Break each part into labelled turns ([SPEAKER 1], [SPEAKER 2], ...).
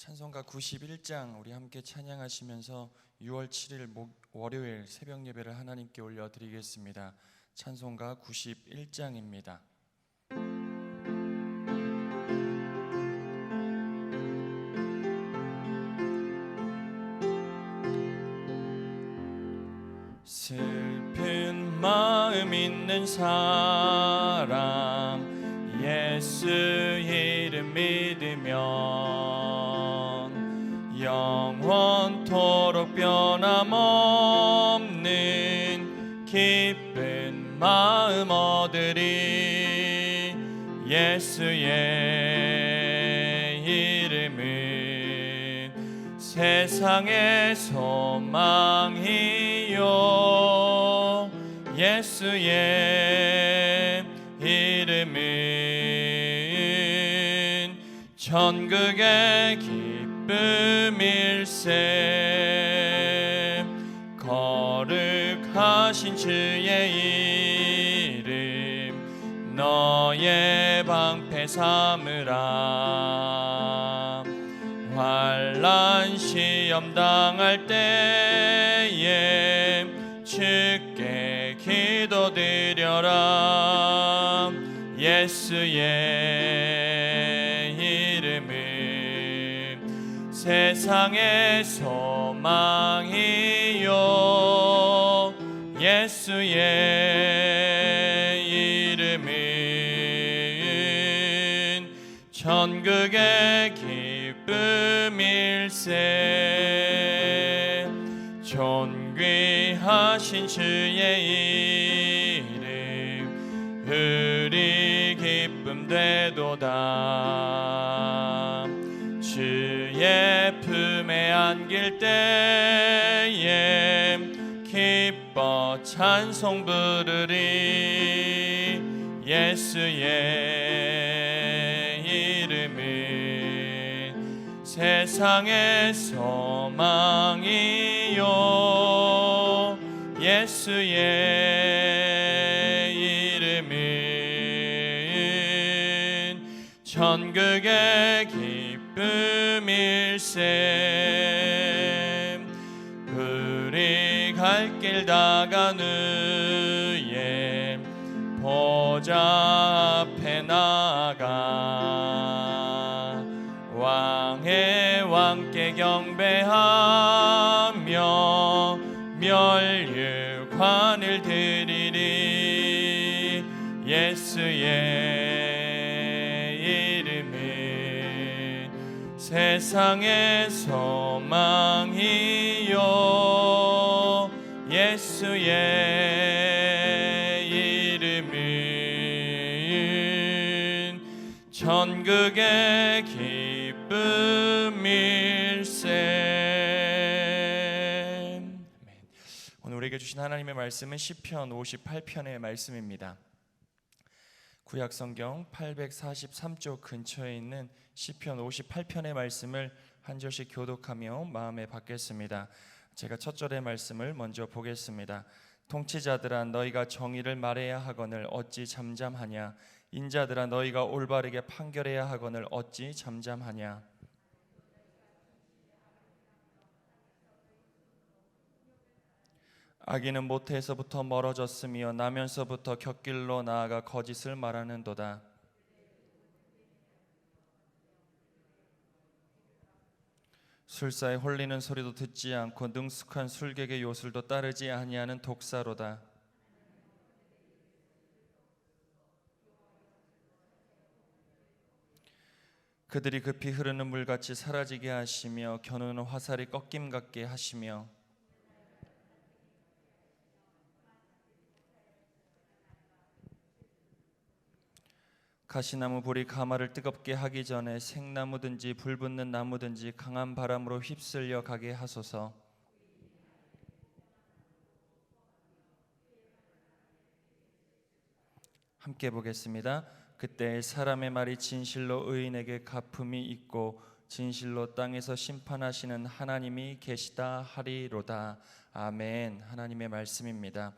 [SPEAKER 1] 찬송가 91장 우리 함께 찬양하시면서 6월 7일 월요일 새벽 예배를 하나님께 올려드리겠습니다. 찬송가 91장입니다. 슬픈 마음 있는 사람 예수 이름 믿으면 영원토록 변함없는 기쁜 마음 얻으리. 예수의 이름은 세상의 소망이요 예수의 이름은 천국의 기쁨일세. 거룩하신 주의 이름 너의 방패 삼으라. 환난 시험 당할 때에 주께 기도드려라. 예수의 이름은 세상의 소망이요 예수의 이름은 천국의 기쁨일세. 존귀하신 주의 이름 우리 기쁨 되도다. 주의 품에 안길 때에 기뻐 찬송 부르리. 예수의 이름은 세상의 소망이요 예수의 이름은 천국의 기쁨일세. 우리 갈 길 다간 후에 보좌 앞에 나가 왕의 왕께 경배하며 멸류관을 드리리. 예수의 이름은 세상의 소망이요 예수의 이름은 천국의 기쁨일세. 오늘 우리에게 주신 하나님의 말씀은 시편 58편의 말씀입니다. 구약성경 843쪽 근처에 있는 시편 58편의 말씀을 한 절씩 교독하며 마음에 받겠습니다. 제가 첫 절의 말씀을 먼저 보겠습니다. 통치자들아 너희가 정의를 말해야 하거늘 어찌 잠잠하냐. 인자들아 너희가 올바르게 판결해야 하거늘 어찌 잠잠하냐. 악인은 모태에서부터 멀어졌으며 나면서부터 곁길로 나아가 거짓을 말하는도다. 술사에 홀리는 소리도 듣지 않고 능숙한 술객의 요술도 따르지 아니하는 독사로다. 그들이 급히 흐르는 물같이 사라지게 하시며 겨누는 화살이 꺾임 같게 하시며 가시나무 불이 가마를 뜨겁게 하기 전에 생나무든지 불붙는 나무든지 강한 바람으로 휩쓸려 가게 하소서. 함께 보겠습니다. 그때 사람의 말이 진실로 의인에게 갚음이 있고 진실로 땅에서 심판하시는 하나님이 계시다 하리로다. 아멘. 하나님의 말씀입니다.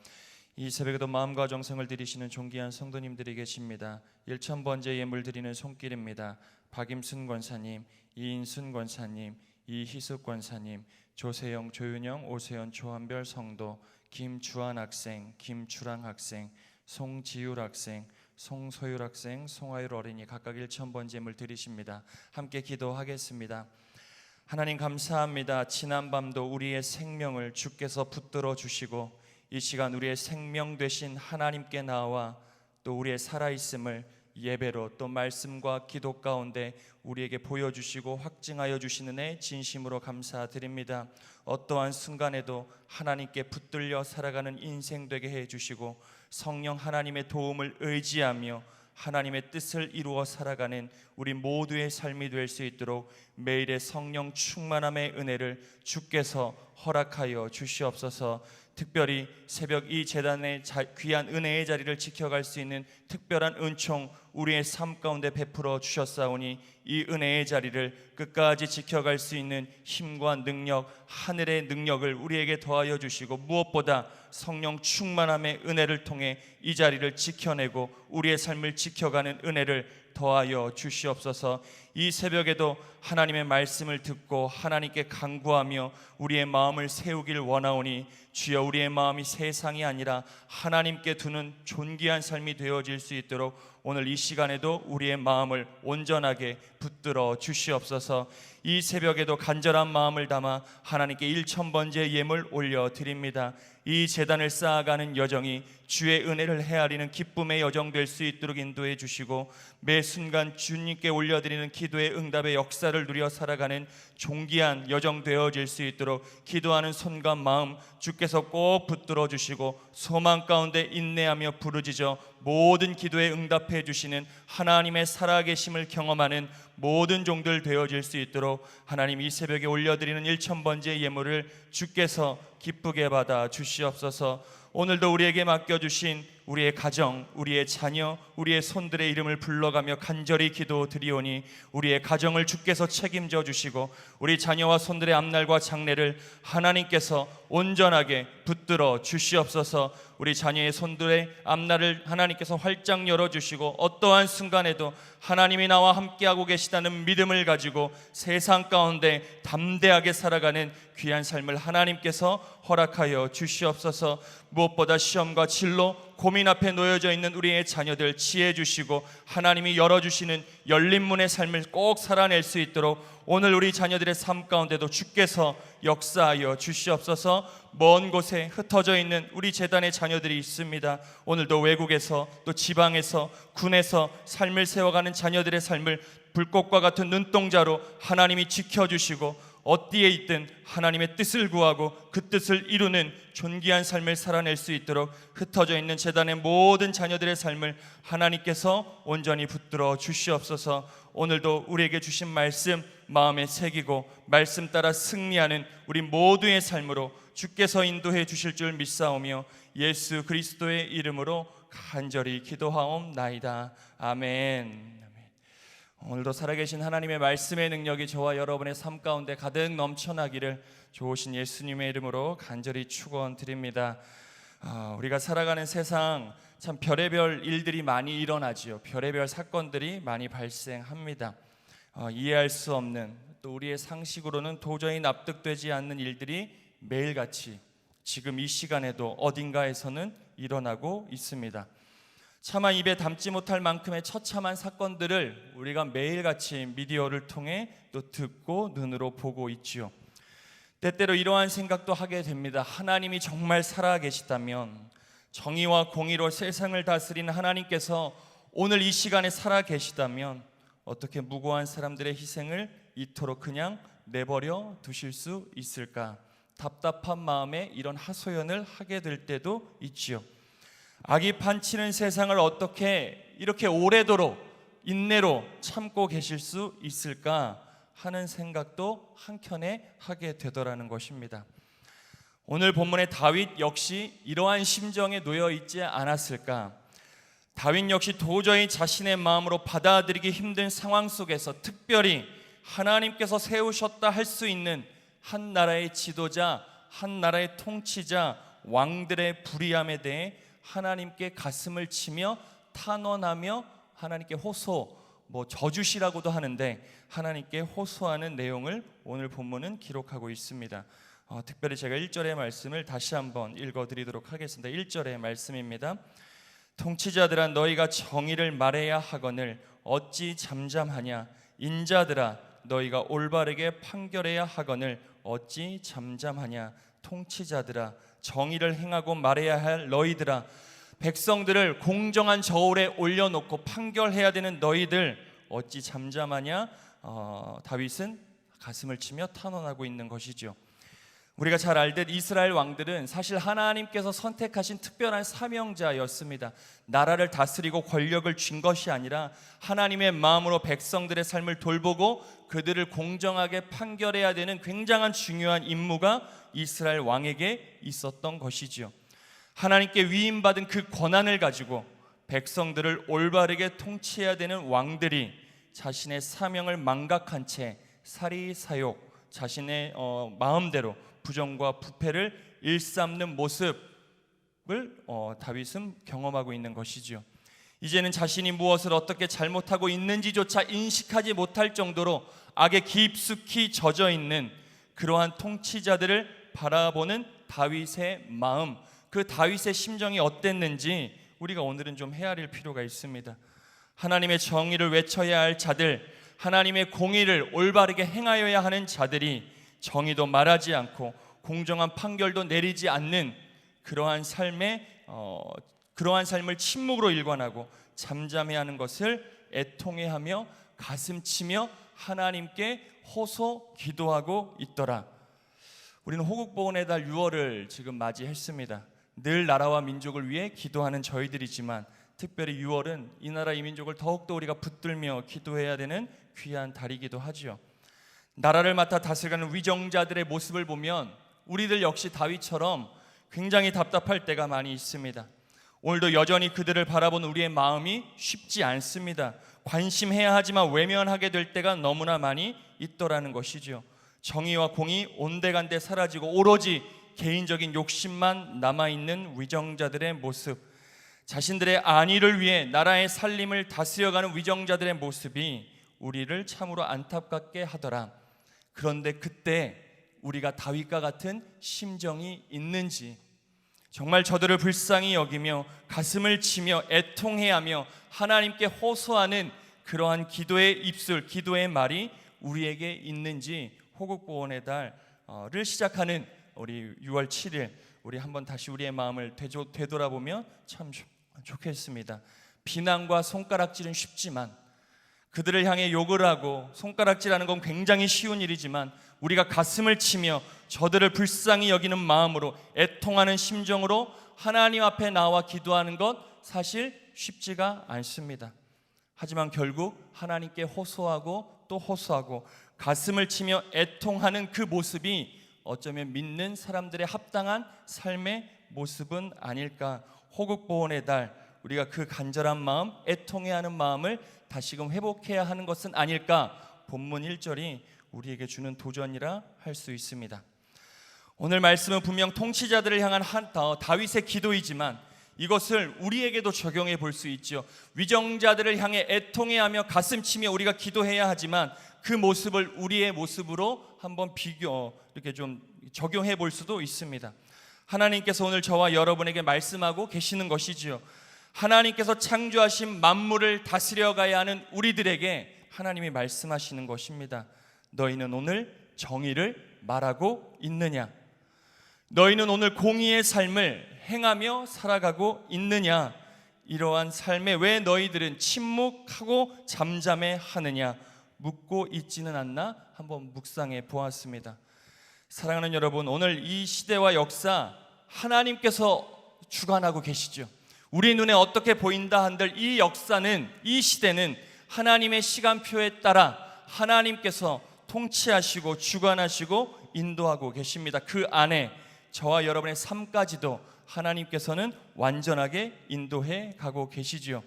[SPEAKER 1] 이 새벽에도 마음과 정성을 들이시는 존귀한 성도님들이 계십니다. 1000번째 예물 드리는 손길입니다. 박임순 권사님, 이인순 권사님, 이희숙 권사님, 조세영, 조윤영, 오세연, 조한별 성도, 김주한 학생, 김주랑 학생, 송지율 학생, 송소율 학생, 송하율 어린이 각각 1,000번 제물 드리십니다. 함께 기도하겠습니다. 하나님 감사합니다. 지난밤도 우리의 생명을 주께서 붙들어 주시고 이 시간 우리의 생명 되신 하나님께 나와 또 우리의 살아있음을 예배로 또 말씀과 기도 가운데 우리에게 보여주시고 확증하여 주시는 애 진심으로 감사드립니다. 어떠한 순간에도 하나님께 붙들려 살아가는 인생 되게 해주시고 성령 하나님의 도움을 의지하며 하나님의 뜻을 이루어 살아가는 우리 모두의 삶이 될 수 있도록 매일의 성령 충만함의 은혜를 주께서 허락하여 주시옵소서. 특별히 새벽 이 제단의 귀한 은혜의 자리를 지켜갈 수 있는 특별한 은총 우리의 삶 가운데 베풀어 주셨사오니 이 은혜의 자리를 끝까지 지켜갈 수 있는 힘과 능력, 하늘의 능력을 우리에게 더하여 주시고 무엇보다 성령 충만함의 은혜를 통해 이 자리를 지켜내고 우리의 삶을 지켜가는 은혜를 더하여 주시옵소서. 이 새벽에도 하나님의 말씀을 듣고 하나님께 간구하며 우리의 마음을 세우길 원하오니 주여 우리의 마음이 세상이 아니라 하나님께 두는 존귀한 삶이 되어질 수 있도록 오늘 이 시간에도 우리의 마음을 온전하게 붙들어 주시옵소서. 이 새벽에도 간절한 마음을 담아 하나님께 1,000번째 예물 올려드립니다. 이 제단을 쌓아가는 여정이 주의 은혜를 헤아리는 기쁨의 여정 될 수 있도록 인도해 주시고 매 순간 주님께 올려드리는 기도의 응답의 역사를 누려 살아가는 존귀한 여정 되어질 수 있도록 기도하는 손과 마음 주께서 꼭 붙들어 주시고 소망 가운데 인내하며 부르짖어 모든 기도에 응답해 주시는 하나님의 살아계심을 경험하는 모든 종들 되어질 수 있도록 하나님 이 새벽에 올려드리는 1,000번째 예물을 주께서 기쁘게 받아 주시옵소서. 오늘도 우리에게 맡겨주신 우리의 가정, 우리의 자녀, 우리의 손들의 이름을 불러가며 간절히 기도드리오니 우리의 가정을 주께서 책임져 주시고 우리 자녀와 손들의 앞날과 장래를 하나님께서 온전하게 붙들어 주시옵소서. 우리 자녀의 손들의 앞날을 하나님께서 활짝 열어주시고 어떠한 순간에도 하나님이 나와 함께하고 계시다는 믿음을 가지고 세상 가운데 담대하게 살아가는 귀한 삶을 하나님께서 허락하여 주시옵소서. 무엇보다 시험과 진로, 고민 앞에 놓여져 있는 우리의 자녀들 지혜 주시고 하나님이 열어주시는 열린 문의 삶을 꼭 살아낼 수 있도록 오늘 우리 자녀들의 삶 가운데도 주께서 역사하여 주시옵소서. 먼 곳에 흩어져 있는 우리 제단의 자녀들이 있습니다. 오늘도 외국에서 또 지방에서 군에서 삶을 세워가는 자녀들의 삶을 불꽃과 같은 눈동자로 하나님이 지켜주시고 어디에 있든 하나님의 뜻을 구하고 그 뜻을 이루는 존귀한 삶을 살아낼 수 있도록 흩어져 있는 제단의 모든 자녀들의 삶을 하나님께서 온전히 붙들어 주시옵소서. 오늘도 우리에게 주신 말씀 마음에 새기고 말씀 따라 승리하는 우리 모두의 삶으로 주께서 인도해 주실 줄 믿사오며 예수 그리스도의 이름으로 간절히 기도하옵나이다. 아멘. 오늘도 살아계신 하나님의 말씀의 능력이 저와 여러분의 삶 가운데 가득 넘쳐나기를 좋으신 예수님의 이름으로 간절히 축원드립니다. 우리가 살아가는 세상 참 별의별 일들이 많이 일어나지요. 별의별 사건들이 많이 발생합니다. 이해할 수 없는 또 우리의 상식으로는 도저히 납득되지 않는 일들이 매일같이 지금 이 시간에도 어딘가에서는 일어나고 있습니다. 차마 입에 담지 못할 만큼의 처참한 사건들을 우리가 매일같이 미디어를 통해 또 듣고 눈으로 보고 있지요. 때때로 이러한 생각도 하게 됩니다. 하나님이 정말 살아계시다면 정의와 공의로 세상을 다스리는 하나님께서 오늘 이 시간에 살아계시다면 어떻게 무고한 사람들의 희생을 이토록 그냥 내버려 두실 수 있을까? 답답한 마음에 이런 하소연을 하게 될 때도 있지요. 악이 판치는 세상을 어떻게 이렇게 오래도록 인내로 참고 계실 수 있을까 하는 생각도 한켠에 하게 되더라는 것입니다. 오늘 본문의 다윗 역시 이러한 심정에 놓여 있지 않았을까? 다윗 역시 도저히 자신의 마음으로 받아들이기 힘든 상황 속에서 특별히 하나님께서 세우셨다 할 수 있는 한 나라의 지도자, 한 나라의 통치자, 왕들의 불의함에 대해 하나님께 가슴을 치며 탄원하며 하나님께 호소, 저주시라고도 하는데 하나님께 호소하는 내용을 오늘 본문은 기록하고 있습니다. 특별히 제가 1절의 말씀을 다시 한번 읽어드리도록 하겠습니다. 1절의 말씀입니다. 통치자들아 너희가 정의를 말해야 하거늘 어찌 잠잠하냐. 인자들아 너희가 올바르게 판결해야 하거늘 어찌 잠잠하냐. 통치자들아 정의를 행하고 말해야 할 너희들아, 백성들을 공정한 저울에 올려놓고 판결해야 되는 너희들 어찌 잠잠하냐. 다윗은 가슴을 치며 탄원하고 있는 것이죠. 우리가 잘 알듯 이스라엘 왕들은 사실 하나님께서 선택하신 특별한 사명자였습니다. 나라를 다스리고 권력을 쥔 것이 아니라 하나님의 마음으로 백성들의 삶을 돌보고 그들을 공정하게 판결해야 되는 굉장한 중요한 임무가 이스라엘 왕에게 있었던 것이지요. 하나님께 위임받은 그 권한을 가지고 백성들을 올바르게 통치해야 되는 왕들이 자신의 사명을 망각한 채 사리사욕, 자신의 마음대로 부정과 부패를 일삼는 모습을 다윗은 경험하고 있는 것이지요. 이제는 자신이 무엇을 어떻게 잘못하고 있는지조차 인식하지 못할 정도로 악에 깊숙이 젖어 있는 그러한 통치자들을 바라보는 다윗의 마음, 그 다윗의 심정이 어땠는지 우리가 오늘은 좀 헤아릴 필요가 있습니다. 하나님의 정의를 외쳐야 할 자들, 하나님의 공의를 올바르게 행하여야 하는 자들이 정의도 말하지 않고 공정한 판결도 내리지 않는 그러한 삶을 침묵으로 일관하고 잠잠해하는 것을 애통해하며 가슴치며 하나님께 호소 기도하고 있더라. 우리는 호국보훈의 달 6월을 지금 맞이했습니다. 늘 나라와 민족을 위해 기도하는 저희들이지만 특별히 6월은 이 나라 이 민족을 더욱더 우리가 붙들며 기도해야 되는 귀한 달이기도 하지요. 나라를 맡아 다스려가는 위정자들의 모습을 보면 우리들 역시 다윗처럼 굉장히 답답할 때가 많이 있습니다. 오늘도 여전히 그들을 바라보는 우리의 마음이 쉽지 않습니다. 관심해야 하지만 외면하게 될 때가 너무나 많이 있더라는 것이죠. 정의와 공의 온데간데 사라지고 오로지 개인적인 욕심만 남아있는 위정자들의 모습, 자신들의 안위를 위해 나라의 살림을 다스려가는 위정자들의 모습이 우리를 참으로 안타깝게 하더라. 그런데 그때 우리가 다윗과 같은 심정이 있는지, 정말 저들을 불쌍히 여기며 가슴을 치며 애통해하며 하나님께 호소하는 그러한 기도의 입술, 기도의 말이 우리에게 있는지 호국보훈의 달을 시작하는 우리 6월 7일 우리 한번 다시 우리의 마음을 되돌아보면 참 좋겠습니다. 비난과 손가락질은 쉽지만, 그들을 향해 욕을 하고 손가락질하는 건 굉장히 쉬운 일이지만 우리가 가슴을 치며 저들을 불쌍히 여기는 마음으로 애통하는 심정으로 하나님 앞에 나와 기도하는 것 사실 쉽지가 않습니다. 하지만 결국 하나님께 호소하고 또 호소하고 가슴을 치며 애통하는 그 모습이 어쩌면 믿는 사람들의 합당한 삶의 모습은 아닐까. 호국보훈의 달, 우리가 그 간절한 마음, 애통해야 하는 마음을 다시금 회복해야 하는 것은 아닐까. 본문 1절이 우리에게 주는 도전이라 할 수 있습니다. 오늘 말씀은 분명 통치자들을 향한 다윗의 기도이지만 이것을 우리에게도 적용해 볼 수 있죠. 위정자들을 향해 애통해하며 가슴치며 우리가 기도해야 하지만 그 모습을 우리의 모습으로 한번 이렇게 좀 적용해 볼 수도 있습니다. 하나님께서 오늘 저와 여러분에게 말씀하고 계시는 것이지요. 하나님께서 창조하신 만물을 다스려가야 하는 우리들에게 하나님이 말씀하시는 것입니다. 너희는 오늘 정의를 말하고 있느냐? 너희는 오늘 공의의 삶을 행하며 살아가고 있느냐? 이러한 삶에 왜 너희들은 침묵하고 잠잠해 하느냐? 묻고 있지는 않나? 한번 묵상해 보았습니다. 사랑하는 여러분, 오늘 이 시대와 역사 하나님께서 주관하고 계시죠. 우리 눈에 어떻게 보인다 한들 이 역사는, 이 시대는 하나님의 시간표에 따라 하나님께서 통치하시고 주관하시고 인도하고 계십니다. 그 안에 저와 여러분의 삶까지도 하나님께서는 완전하게 인도해 가고 계시지요.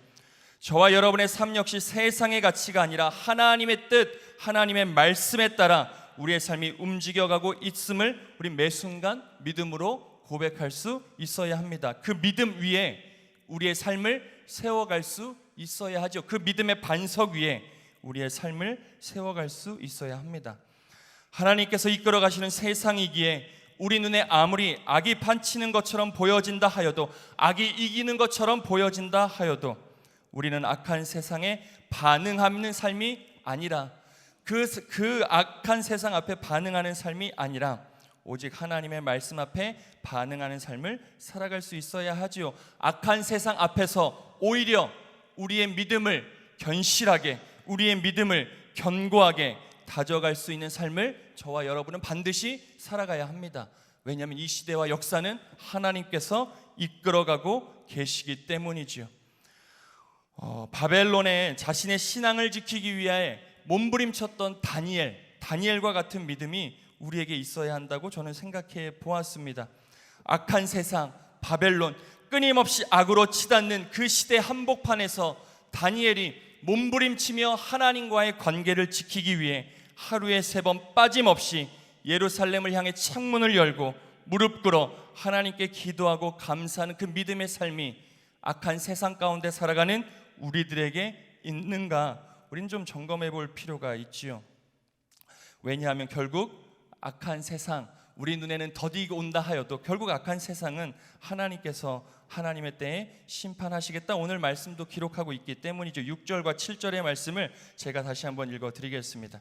[SPEAKER 1] 저와 여러분의 삶 역시 세상의 가치가 아니라 하나님의 뜻, 하나님의 말씀에 따라 우리의 삶이 움직여가고 있음을 우리 매 순간 믿음으로 고백할 수 있어야 합니다. 그 믿음 위에 우리의 삶을 세워갈 수 있어야 하죠. 그 믿음의 반석 위에 우리의 삶을 세워갈 수 있어야 합니다. 하나님께서 이끌어 가시는 세상이기에 우리 눈에 아무리 악이 판치는 것처럼 보여진다 하여도, 악이 이기는 것처럼 보여진다 하여도 우리는 악한 세상에 반응하는 삶이 아니라, 그 악한 세상 앞에 반응하는 삶이 아니라 오직 하나님의 말씀 앞에 반응하는 삶을 살아갈 수 있어야 하지요. 악한 세상 앞에서 오히려 우리의 믿음을 견실하게, 우리의 믿음을 견고하게 다져갈 수 있는 삶을 저와 여러분은 반드시 살아가야 합니다. 왜냐하면 이 시대와 역사는 하나님께서 이끌어가고 계시기 때문이지요. 바벨론에 자신의 신앙을 지키기 위해 몸부림쳤던 다니엘과 같은 믿음이 우리에게 있어야 한다고 저는 생각해 보았습니다. 악한 세상 바벨론, 끊임없이 악으로 치닫는 그 시대 한복판에서 다니엘이 몸부림치며 하나님과의 관계를 지키기 위해 하루에 3번 빠짐없이 예루살렘을 향해 창문을 열고 무릎 꿇어 하나님께 기도하고 감사하는 그 믿음의 삶이 악한 세상 가운데 살아가는 우리들에게 있는가, 우린 좀 점검해 볼 필요가 있지요. 왜냐하면 결국 악한 세상, 우리 눈에는 더디게 온다 하여도 결국 악한 세상은 하나님께서 하나님의 때에 심판하시겠다, 오늘 말씀도 기록하고 있기 때문이죠. 6절과 7절의 말씀을 제가 다시 한번 읽어드리겠습니다.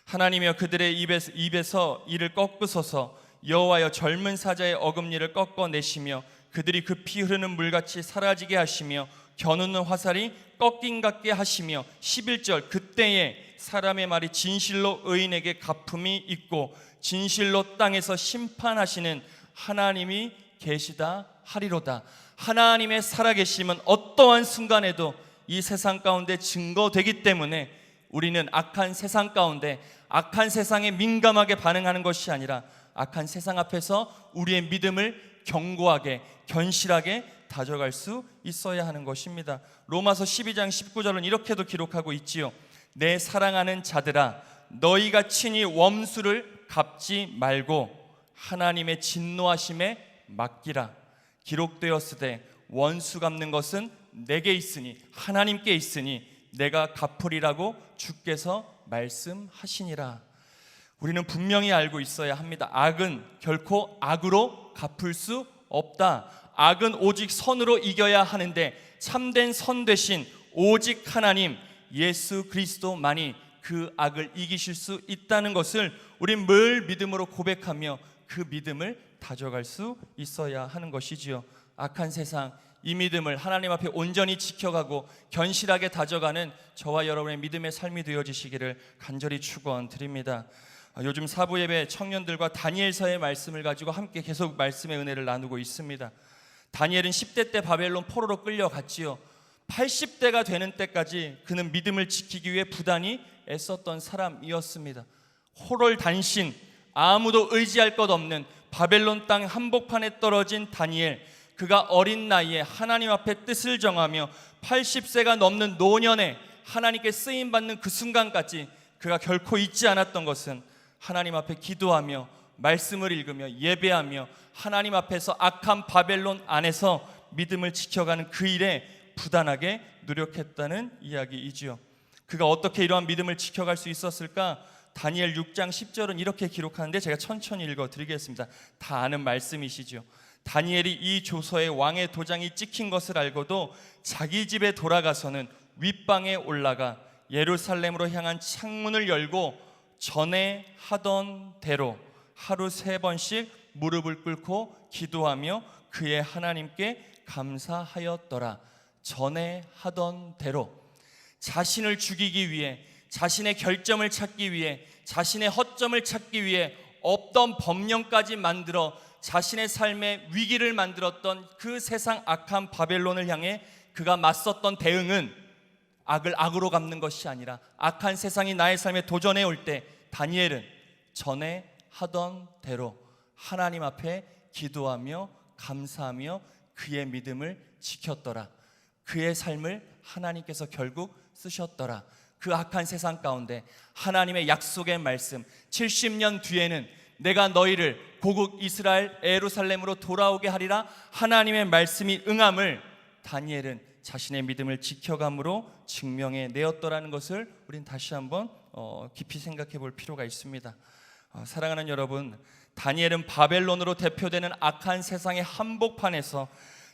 [SPEAKER 1] 하나님이여 그들의 입에서 이를 꺾으소서. 여호와여 젊은 사자의 어금니를 꺾어내시며 그들이 급히 흐르는 물같이 사라지게 하시며 겨누는 화살이 꺾인 같게 하시며 11절 그때에 사람의 말이 진실로 의인에게 갚음이 있고 진실로 땅에서 심판하시는 하나님이 계시다 하리로다. 하나님의 살아계심은 어떠한 순간에도 이 세상 가운데 증거되기 때문에 우리는 악한 세상 가운데 악한 세상에 민감하게 반응하는 것이 아니라 악한 세상 앞에서 우리의 믿음을 견고하게 견실하게 다져갈 수 있어야 하는 것입니다. 로마서 12장 19절은 이렇게도 기록하고 있지요. 내 사랑하는 자들아 너희가 친히 원수를 갚지 말고 하나님의 진노하심에 맡기라. 기록되었으되 원수 갚는 것은 내게 있으니 하나님께 있으니 내가 갚으리라고 주께서 말씀하시니라. 우리는 분명히 알고 있어야 합니다. 악은 결코 악으로 갚을 수 없다. 악은 오직 선으로 이겨야 하는데 참된 선 대신 오직 하나님 예수 그리스도만이 그 악을 이기실 수 있다는 것을 우린 늘 믿음으로 고백하며 그 믿음을 다져갈 수 있어야 하는 것이지요. 악한 세상, 이 믿음을 하나님 앞에 온전히 지켜가고 견실하게 다져가는 저와 여러분의 믿음의 삶이 되어지시기를 간절히 축원드립니다. 요즘 사부 예배 청년들과 다니엘서의 말씀을 가지고 함께 계속 말씀의 은혜를 나누고 있습니다. 다니엘은 10대 때 바벨론 포로로 끌려갔지요. 80대가 되는 때까지 그는 믿음을 지키기 위해 부단히 애썼던 사람이었습니다. 호롤단신, 아무도 의지할 것 없는 바벨론 땅 한복판에 떨어진 다니엘, 그가 어린 나이에 하나님 앞에 뜻을 정하며 80세가 넘는 노년에 하나님께 쓰임받는 그 순간까지 그가 결코 잊지 않았던 것은 하나님 앞에 기도하며 말씀을 읽으며 예배하며 하나님 앞에서 악한 바벨론 안에서 믿음을 지켜가는 그 일에 부단하게 노력했다는 이야기이지요. 그가 어떻게 이러한 믿음을 지켜갈 수 있었을까? 다니엘 6장 10절은 이렇게 기록하는데 제가 천천히 읽어드리겠습니다. 다 아는 말씀이시죠. 다니엘이 이 조서에 왕의 도장이 찍힌 것을 알고도 자기 집에 돌아가서는 윗방에 올라가 예루살렘으로 향한 창문을 열고 전에 하던 대로 하루 3번씩 무릎을 꿇고 기도하며 그의 하나님께 감사하였더라. 전에 하던 대로 자신을 죽이기 위해, 자신의 결점을 찾기 위해, 자신의 허점을 찾기 위해 없던 법령까지 만들어 자신의 삶의 위기를 만들었던 그 세상 악한 바벨론을 향해 그가 맞섰던 대응은 악을 악으로 갚는 것이 아니라 악한 세상이 나의 삶에 도전해 올 때 다니엘은 전에 하던 대로 하나님 앞에 기도하며 감사하며 그의 믿음을 지켰더라. 그의 삶을 하나님께서 결국 쓰셨더라. 그 악한 세상 가운데 하나님의 약속의 말씀, 70년 뒤에는 내가 너희를 고국 이스라엘 예루살렘으로 돌아오게 하리라 하나님의 말씀이 응함을 다니엘은 자신의 믿음을 지켜감으로 증명해 내었더라는 것을 우린 다시 한번 깊이 생각해 볼 필요가 있습니다. 사랑하는 여러분, 다니엘은 바벨론으로 대표되는 악한 세상의 한복판에서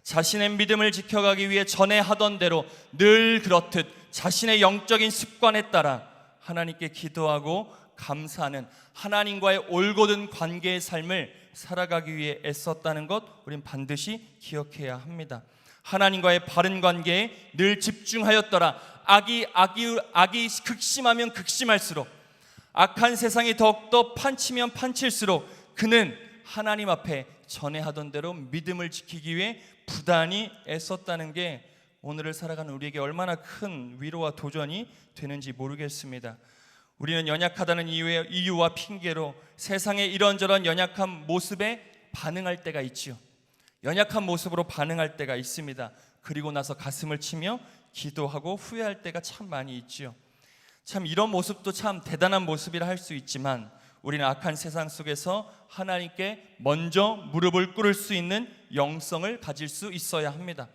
[SPEAKER 1] 자신의 믿음을 지켜가기 위해 전에 하던 대로 늘 그렇듯 자신의 영적인 습관에 따라 하나님께 기도하고 감사하는 하나님과의 올곧은 관계의 삶을 살아가기 위해 애썼다는 것 우린 반드시 기억해야 합니다. 하나님과의 바른 관계에 늘 집중하였더라. 악이 극심하면 극심할수록, 악한 세상이 더욱더 판치면 판칠수록 그는 하나님 앞에 전에 하던 대로 믿음을 지키기 위해 부단히 애썼다는 게 오늘을 살아가는 우리에게 얼마나 큰 위로와 도전이 되는지 모르겠습니다. 우리는 연약하다는 이유와 핑계로 세상의 이런저런 연약한 모습에 반응할 때가 있지요. 연약한 모습으로 반응할 때가 있습니다. 그리고 나서 가슴을 치며 기도하고 후회할 때가 참 많이 있지요. 참 이런 모습도 참 대단한 모습이라 할 수 있지만 우리는 악한 세상 속에서 하나님께 먼저 무릎을 꿇을 수 있는 영성을 가질 수 있어야 합니다.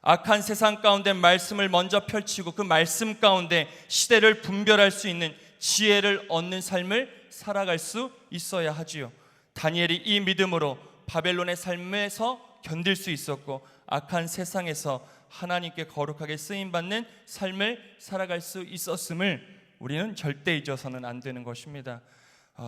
[SPEAKER 1] 악한 세상 가운데 말씀을 먼저 펼치고 그 말씀 가운데 시대를 분별할 수 있는 지혜를 얻는 삶을 살아갈 수 있어야 하지요. 다니엘이 이 믿음으로 바벨론의 삶에서 견딜 수 있었고 악한 세상에서 하나님께 거룩하게 쓰임받는 삶을 살아갈 수 있었음을 우리는 절대 잊어서는 안 되는 것입니다.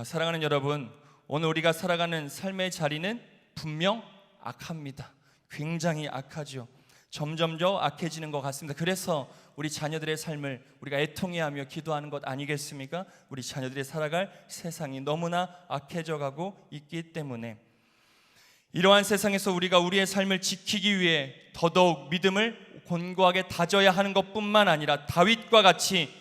[SPEAKER 1] 사랑하는 여러분, 오늘 우리가 살아가는 삶의 자리는 분명 악합니다. 굉장히 악하죠. 점점 더 악해지는 것 같습니다. 그래서 우리 자녀들의 삶을 우리가 애통해하며 기도하는 것 아니겠습니까? 우리 자녀들이 살아갈 세상이 너무나 악해져 가고 있기 때문에 이러한 세상에서 우리가 우리의 삶을 지키기 위해 더더욱 믿음을 견고하게 다져야 하는 것뿐만 아니라 다윗과 같이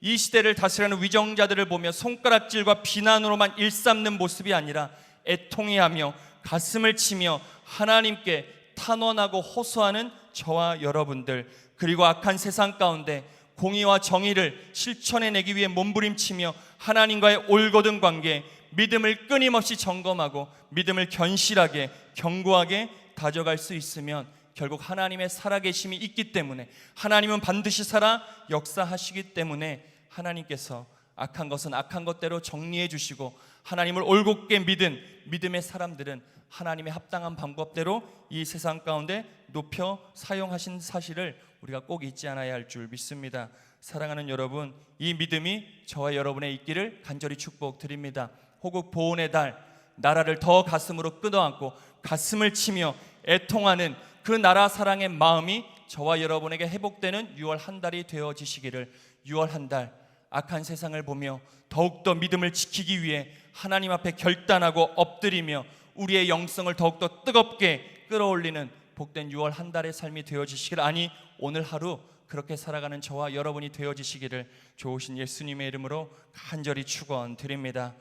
[SPEAKER 1] 이 시대를 다스리는 위정자들을 보며 손가락질과 비난으로만 일삼는 모습이 아니라 애통해하며 가슴을 치며 하나님께 탄원하고 호소하는 저와 여러분들, 그리고 악한 세상 가운데 공의와 정의를 실천해내기 위해 몸부림치며 하나님과의 올곧은 관계, 믿음을 끊임없이 점검하고 믿음을 견실하게 견고하게 다져갈 수 있으면 결국 하나님의 살아계심이 있기 때문에, 하나님은 반드시 살아 역사하시기 때문에 하나님께서 악한 것은 악한 것대로 정리해 주시고 하나님을 올곧게 믿은 믿음의 사람들은 하나님의 합당한 방법대로 이 세상 가운데 높여 사용하신 사실을 우리가 꼭 잊지 않아야 할 줄 믿습니다. 사랑하는 여러분, 이 믿음이 저와 여러분의 있기를 간절히 축복드립니다. 호국 보훈의 달, 나라를 더 가슴으로 끌어안고 가슴을 치며 애통하는 그 나라 사랑의 마음이 저와 여러분에게 회복되는 6월 한 달이 되어지시기를, 6월 한 달 악한 세상을 보며 더욱더 믿음을 지키기 위해 하나님 앞에 결단하고 엎드리며 우리의 영성을 더욱더 뜨겁게 끌어올리는 복된 6월 한 달의 삶이 되어지시기를, 아니 오늘 하루 그렇게 살아가는 저와 여러분이 되어지시기를 좋으신 예수님의 이름으로 간절히 축원드립니다.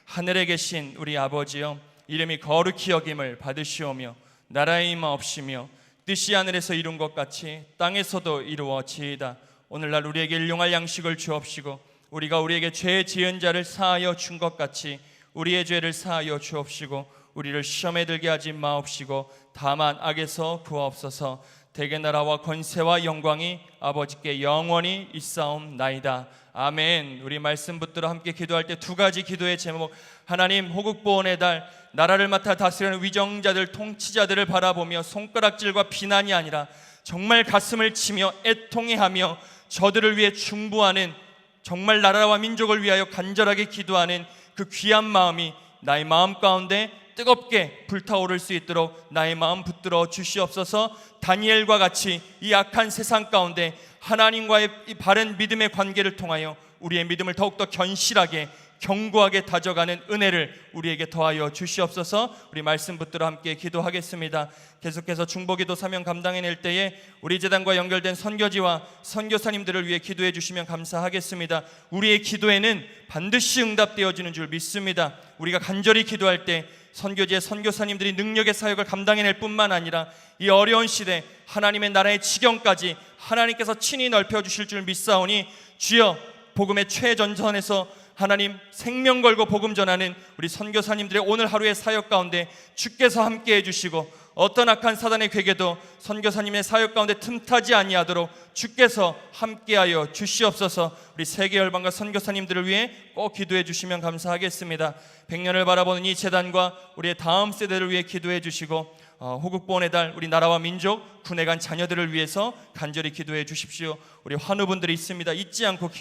[SPEAKER 1] 하늘에 계신 우리 아버지여, 이름이 거룩히 여김을 받으시오며 나라의 임하옵시며 뜻이 하늘에서 이룬 것 같이 땅에서도 이루어지이다. 오늘날 우리에게 일용할 양식을 주옵시고 우리가 우리에게 죄 지은 자를 사하여 준 것 같이 우리의 죄를 사하여 주옵시고 우리를 시험에 들게 하지 마옵시고 다만 악에서 구하옵소서. 대개 나라와 권세와 영광이 아버지께 영원히 있사옵나이다. 아멘. 우리 말씀 붙들어 함께 기도할 때 두 가지 기도의 제목, 하나님 호국 보훈의 달, 나라를 맡아 다스리는 위정자들, 통치자들을 바라보며 손가락질과 비난이 아니라 정말 가슴을 치며 애통해하며 저들을 위해 중보하는, 정말 나라와 민족을 위하여 간절하게 기도하는 그 귀한 마음이 나의 마음 가운데 뜨겁게 불타오를 수 있도록 나의 마음 붙들어 주시옵소서. 다니엘과 같이 이 악한 세상 가운데 하나님과의 이 바른 믿음의 관계를 통하여 우리의 믿음을 더욱더 견실하게 견고하게 다져가는 은혜를 우리에게 더하여 주시옵소서. 우리 말씀 붙들어 함께 기도하겠습니다. 계속해서 중보기도 사명 감당해낼 때에 우리 재단과 연결된 선교지와 선교사님들을 위해 기도해 주시면 감사하겠습니다. 우리의 기도에는 반드시 응답되어지는 줄 믿습니다. 우리가 간절히 기도할 때 선교지의 선교사님들이 능력의 사역을 감당해낼 뿐만 아니라 이 어려운 시대 하나님의 나라의 지경까지 하나님께서 친히 넓혀주실 줄 믿사오니, 주여 복음의 최전선에서 하나님 생명 걸고 복음 전하는 우리 선교사님들의 오늘 하루의 사역 가운데 주께서 함께 해주시고 어떤 악한 사단의 괴계도 선교사님의 사역 가운데 틈타지 아니하도록 주께서 함께하여 주시옵소서. 우리 세계 열방과 선교사님들을 위해 꼭 기도해 주시면 감사하겠습니다. 100년을 바라보는 이 재단과 우리의 다음 세대를 위해 기도해 주시고 호국보훈의 달 우리 나라와 민족 군에 간 자녀들을 위해서 간절히 기도해 주십시오. 우리 환우분들이 있습니다. 잊지 않고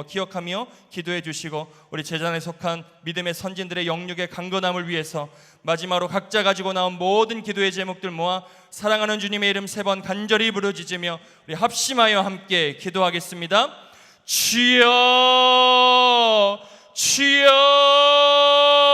[SPEAKER 1] 기억하며 기도해 주시고 우리 재단에 속한 믿음의 선진들의 영육의 강건함을 위해서 마지막으로 각자 가지고 나온 모든 기도의 제목들 모아 사랑하는 주님의 이름 3번 간절히 부르짖으며 우리 합심하여 함께 기도하겠습니다. 주여 주여